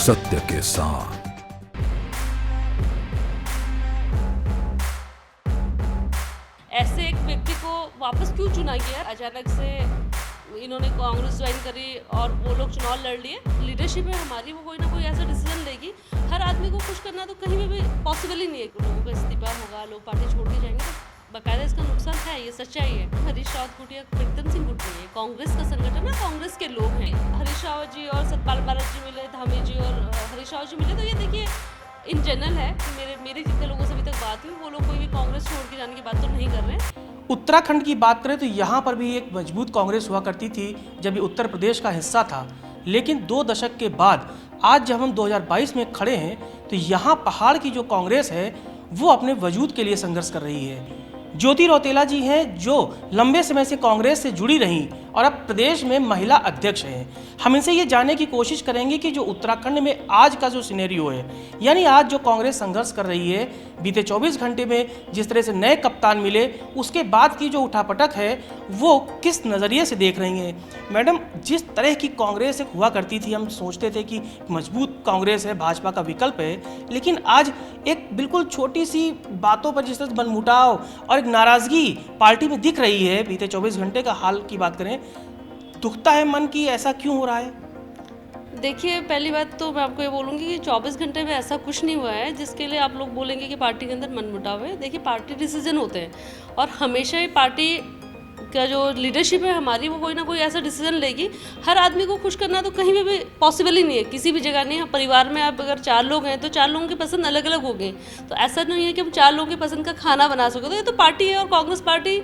सत्य के साथ। ऐसे एक व्यक्ति को वापस क्यों चुना गया? अचानक से इन्होंने कांग्रेस ज्वाइन करी और वो लोग चुनाव लड़ लिए। लीडरशिप है हमारी, वो कोई ना कोई ऐसा डिसीजन लेगी। हर आदमी को खुश करना तो कहीं भी पॉसिबल ही नहीं है कि लोगों का इस्तीफा होगा, लोग पार्टी छोड़ के जाएंगे। तो बाकायदा इसका नुकसान है, ये सच्चाई है। हरीश रावत गुट या प्रीतम सिंह गुट नहीं है, कांग्रेस का संगठन है, कांग्रेस के लोग हैं। हरीश रावत जी और सतपाल महाराज जी मिले, धामी जी और हरीश रावत जी मिले, तो ये देखिए इन जनरल है। मेरी जितने लोगों से अभी तक बात हुई वो लोग कोई भी कांग्रेस छोड़ के जाने की बात तो नहीं कर रहे हैं। उत्तराखंड की बात करें तो यहाँ पर भी एक मजबूत कांग्रेस हुआ करती थी जब ये उत्तर प्रदेश का हिस्सा था, लेकिन 2 दशक के बाद आज जब हम 2022 में खड़े हैं तो यहाँ पहाड़ की जो कांग्रेस है वो अपने वजूद के लिए संघर्ष कर रही है। ज्योति रौतेला जी हैं जो लंबे समय से कांग्रेस से जुड़ी रहीं और अब प्रदेश में महिला अध्यक्ष हैं। हम इनसे ये जानने की कोशिश करेंगे कि जो उत्तराखंड में आज का जो सिनेरियो है, यानी आज जो कांग्रेस संघर्ष कर रही है, बीते 24 घंटे में जिस तरह से नए कप्तान मिले, उसके बाद की जो उठापटक है वो किस नज़रिए से देख रही हैं। मैडम, जिस तरह की कांग्रेस एक हुआ करती थी, हम सोचते थे कि मजबूत कांग्रेस है, भाजपा का विकल्प है, लेकिन आज एक बिल्कुल छोटी सी बातों पर जिस तरह मनमुटाव और एक नाराज़गी पार्टी में दिख रही है। बीते 24 घंटे का हाल की बात करें, दुखता है मन की ऐसा क्यों हो रहा है? देखिए, पहली बात तो मैं आपको ये बोलूँगी कि 24 घंटे में ऐसा कुछ नहीं हुआ है जिसके लिए आप लोग बोलेंगे कि पार्टी के अंदर मनमुटाव है। देखिए, पार्टी डिसीजन होते हैं और हमेशा ही पार्टी का जो लीडरशिप है हमारी, वो कोई ना कोई ऐसा डिसीजन लेगी। हर आदमी को खुश करना तो कहीं भी पॉसिबल ही नहीं है, किसी भी जगह नहीं है। परिवार में आप अगर 4 लोग हैं तो 4 लोगों की पसंद अलग अलग होगी, तो ऐसा नहीं है कि हम 4 लोगों की पसंद का खाना बना सके। तो ये तो पार्टी है और कांग्रेस पार्टी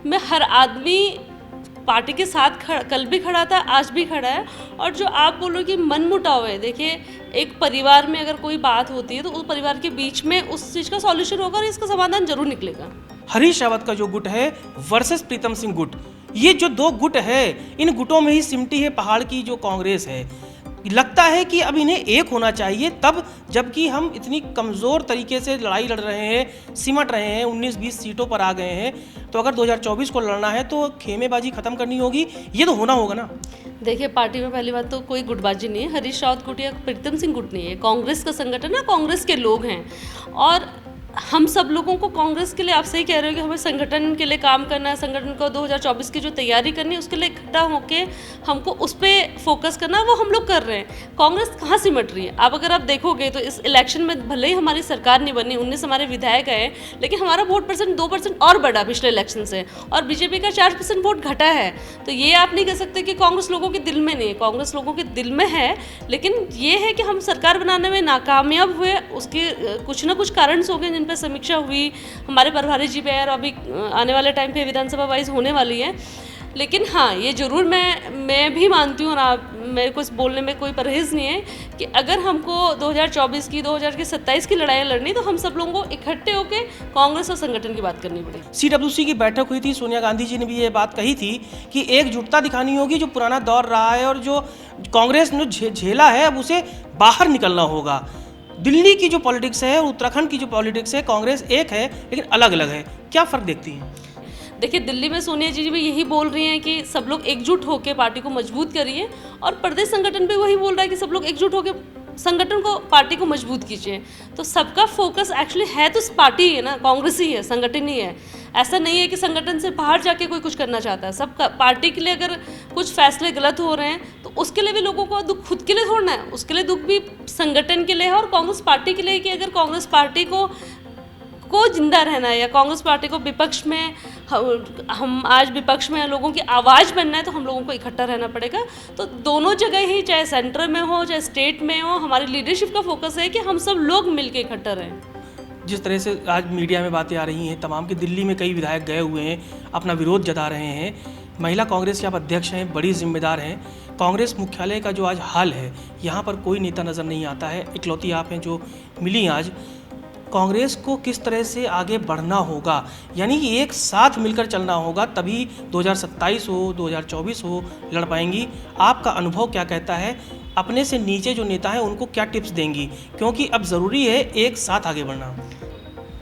में हर आदमी पार्टी के साथ कल भी खड़ा था, आज भी खड़ा है। और जो आप बोलो कि मनमुटाव है, देखिए एक परिवार में अगर कोई बात होती है तो उस परिवार के बीच में उस चीज़ का सॉल्यूशन होगा और इसका समाधान जरूर निकलेगा। हरीश रावत का जो गुट है वर्सेस प्रीतम सिंह गुट, ये जो 2 गुट है, इन गुटों में ही सिमटी है पहाड़ की जो कांग्रेस है। लगता है कि अब इन्हें एक होना चाहिए, तब जबकि हम इतनी कमज़ोर तरीके से लड़ाई लड़ रहे हैं, सिमट रहे हैं, 19-20 सीटों पर आ गए हैं, तो अगर 2024 को लड़ना है तो खेमेबाजी ख़त्म करनी होगी, ये तो होना होगा ना। देखिए, पार्टी में पहली बात तो कोई गुटबाजी नहीं है। हरीश रावत गुट या प्रीतम सिंह गुट नहीं है, कांग्रेस का संगठन है, कांग्रेस के लोग हैं। और हम सब लोगों को कांग्रेस के लिए, आप सही कह रहे हो कि हमें संगठन के लिए काम करना है, संगठन को 2024 की जो तैयारी करनी है उसके लिए इकट्ठा होके हमको उस पर फोकस करना है, वो हम लोग कर रहे हैं। कांग्रेस कहाँ सिमट रही है? अगर आप देखोगे तो इस इलेक्शन में भले ही हमारी सरकार नहीं बनी, 19 हमारे विधायक आए, लेकिन हमारा वोट परसेंट 2% और बढ़ा पिछले इलेक्शन से, और बीजेपी का 4% वोट घटा है। तो ये आप नहीं कह सकते कि कांग्रेस लोगों के दिल में नहीं है, कांग्रेस लोगों के दिल में है। लेकिन ये है कि हम सरकार बनाने में नाकामयाब हुए, उसके कुछ ना कुछ कारण हो गए जिन पर समीक्षा हुई। हमारे प्रभारी जी पे और अभी आने वाले टाइम पे विधानसभा वाइज होने वाली है। लेकिन हाँ, ये जरूर मैं भी मानती हूँ, और आप मेरे को इस बोलने में कोई परहेज़ नहीं है कि अगर हमको 2024 की 2027 की लड़ाई लड़नी तो हम सब लोगों को इकट्ठे होकर कांग्रेस और संगठन की बात करनी पड़ेगी। CWC की बैठक हुई थी, सोनिया गांधी जी ने भी ये बात कही थी कि एकजुटता दिखानी होगी, जो पुराना दौर रहा है और जो कांग्रेस ने झेला है अब उसे बाहर निकलना होगा। दिल्ली की जो पॉलिटिक्स है और उत्तराखंड की जो पॉलिटिक्स है, कांग्रेस एक है लेकिन अलग अलग है, क्या फ़र्क देखती हैं? देखिए, दिल्ली में सोनिया जी भी यही बोल रही हैं कि सब लोग एकजुट होकर पार्टी को मजबूत करिए, और प्रदेश संगठन भी वही बोल रहा है कि सब लोग एकजुट होकर संगठन को, पार्टी को मजबूत कीजिए। तो सबका फोकस एक्चुअली है तो पार्टी ही है ना, कांग्रेस ही है, संगठन ही है। ऐसा नहीं है कि संगठन से बाहर जाके कोई कुछ करना चाहता है। सबका पार्टी के लिए अगर कुछ फैसले गलत हो रहे हैं तो उसके लिए भी लोगों को दुख खुद के लिए छोड़ना है, उसके लिए दुख भी संगठन के लिए है और कांग्रेस पार्टी के लिए कि अगर कांग्रेस पार्टी को जिंदा रहना है या कांग्रेस पार्टी को विपक्ष में, हम आज विपक्ष में लोगों की आवाज़ बनना है, तो हम लोगों को इकट्ठा रहना पड़ेगा। तो दोनों जगह ही, चाहे सेंटर में हो चाहे स्टेट में हो, हमारी लीडरशिप का फोकस है कि हम सब लोग मिलकर इकट्ठा रहें। जिस तरह से आज मीडिया में बातें आ रही हैं तमाम, कि दिल्ली में कई विधायक गए हुए हैं, अपना विरोध जता रहे हैं, महिला कांग्रेस के आप अध्यक्ष हैं, बड़ी जिम्मेदार हैं, कांग्रेस मुख्यालय का जो आज हाल है, यहाँ पर कोई नेता नज़र नहीं आता है, इकलौती आप हैं जो मिली आज। कांग्रेस को किस तरह से आगे बढ़ना होगा, यानी कि एक साथ मिलकर चलना होगा, तभी 2027 हो 2024 हो लड़ पाएंगी। आपका अनुभव क्या कहता है? अपने से नीचे जो नेता हैं उनको क्या टिप्स देंगी, क्योंकि अब ज़रूरी है एक साथ आगे बढ़ना?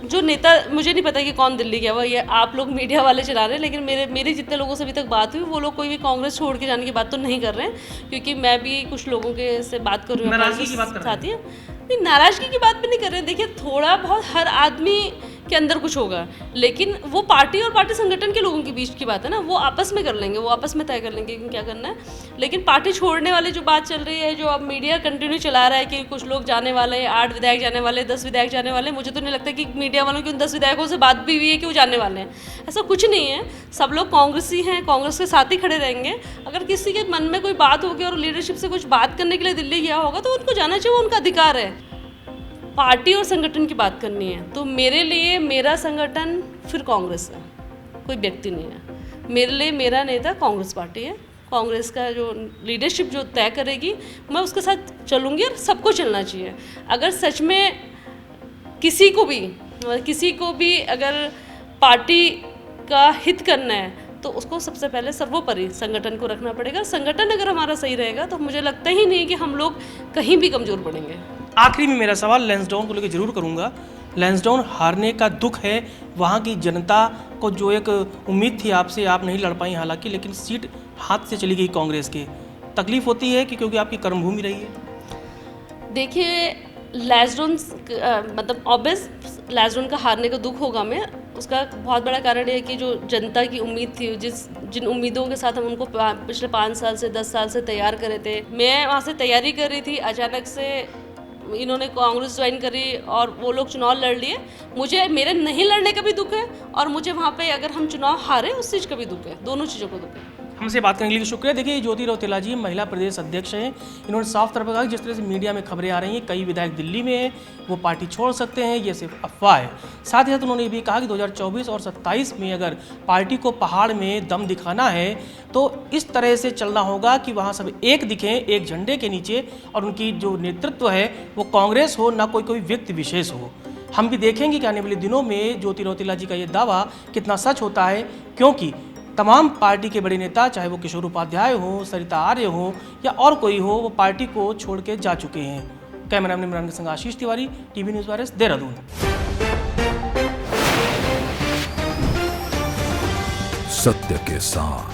जो नेता, मुझे नहीं पता कि कौन दिल्ली गया हुआ, ये आप लोग मीडिया वाले चला रहे हैं, लेकिन मेरी जितने लोगों से अभी तक बात हुई वो लोग कोई भी कांग्रेस छोड़ के जाने की बात तो नहीं कर रहे हैं, क्योंकि मैं भी कुछ लोगों के से बात कर रही हूँ, नाराजगी की बात कर रहे हैं। साथी हैं, नहीं नाराजगी की बात भी नहीं कर रहे हैं। देखिए थोड़ा बहुत हर आदमी के अंदर कुछ होगा, लेकिन वो पार्टी और पार्टी संगठन के लोगों के बीच की बात है ना, वो आपस में कर लेंगे, वो आपस में तय कर लेंगे कि क्या करना है। लेकिन पार्टी छोड़ने वाली जो बात चल रही है, जो अब मीडिया कंटिन्यू चला रहा है कि कुछ लोग जाने वाले हैं, 8 विधायक जाने वाले, 10 विधायक जाने वाले, मुझे तो नहीं लगता कि मीडिया वालों की उन 10 विधायकों से बात भी हुई है कि वो जाने वाले हैं। ऐसा कुछ नहीं है, सब लोग कांग्रेसी हैं, कांग्रेस के साथ ही खड़े रहेंगे। अगर किसी के मन में कोई बात होगी और लीडरशिप से कुछ बात करने के लिए दिल्ली गया होगा तो उनको जाना चाहिए, वो उनका अधिकार है। पार्टी और संगठन की बात करनी है तो मेरे लिए मेरा संगठन फिर कांग्रेस है, कोई व्यक्ति नहीं है। मेरे लिए मेरा नेता कांग्रेस पार्टी है, कांग्रेस का जो लीडरशिप जो तय करेगी मैं उसके साथ चलूँगी और सबको चलना चाहिए। अगर सच में किसी को भी अगर पार्टी का हित करना है तो उसको सबसे पहले सर्वोपरि संगठन को रखना पड़ेगा। संगठन अगर हमारा सही रहेगा तो मुझे लगता ही नहीं कि हम लोग कहीं भी कमज़ोर पड़ेंगे। आखिरी में मेरा सवाल लैंसडाउन को लेकर जरूर करूंगा। लैंसडाउन हारने का दुख है, वहाँ की जनता को जो एक उम्मीद थी आपसे, आप नहीं लड़ पाई हालांकि, लेकिन सीट हाथ से चली गई कांग्रेस के। तकलीफ होती है कि क्योंकि आपकी कर्मभूमि रही है। देखिए लैंसडाउन मतलब ऑब्वियस लैंसडाउन का हारने का दुख होगा मैं, उसका बहुत बड़ा कारण ये है कि जो जनता की उम्मीद थी, जिन उम्मीदों के साथ हम उनको पिछले 5 साल से 10 साल से तैयार करे थे, मैं वहाँ से तैयारी कर रही थी, अचानक से इन्होंने कांग्रेस ज्वाइन करी और वो लोग चुनाव लड़ लिए। मुझे मेरे नहीं लड़ने का भी दुख है और मुझे वहाँ पे अगर हम चुनाव हारे उस चीज़ का भी दुख है, दोनों चीज़ों का दुख है। हमसे बात करने के लिए शुक्रिया। देखिए ज्योति रौतेला जी महिला प्रदेश अध्यक्ष हैं, इन्होंने साफ तौर पर कहा कि जिस तरह से मीडिया में खबरें आ रही हैं कई विधायक दिल्ली में हैं, वो पार्टी छोड़ सकते हैं, ये सिर्फ अफवाह है। साथ ही साथ उन्होंने ये भी कहा कि 2024 और 27 में अगर पार्टी को पहाड़ में दम दिखाना है तो इस तरह से चलना होगा कि वहाँ सब एक दिखें, एक झंडे के नीचे, और उनकी जो नेतृत्व है वो कांग्रेस हो, ना कोई व्यक्ति विशेष हो। हम भी देखेंगे कि आने वाले दिनों में ज्योति रौतेला जी का ये दावा कितना सच होता है, क्योंकि तमाम पार्टी के बड़े नेता, चाहे वो किशोर उपाध्याय हो, सरिता आर्य हो या और कोई हो, वो पार्टी को छोड़ के जा चुके हैं। कैमरामैन इमरान के संग Ashish Tiwari, TV news virus, Dehradun. सत्य के साथ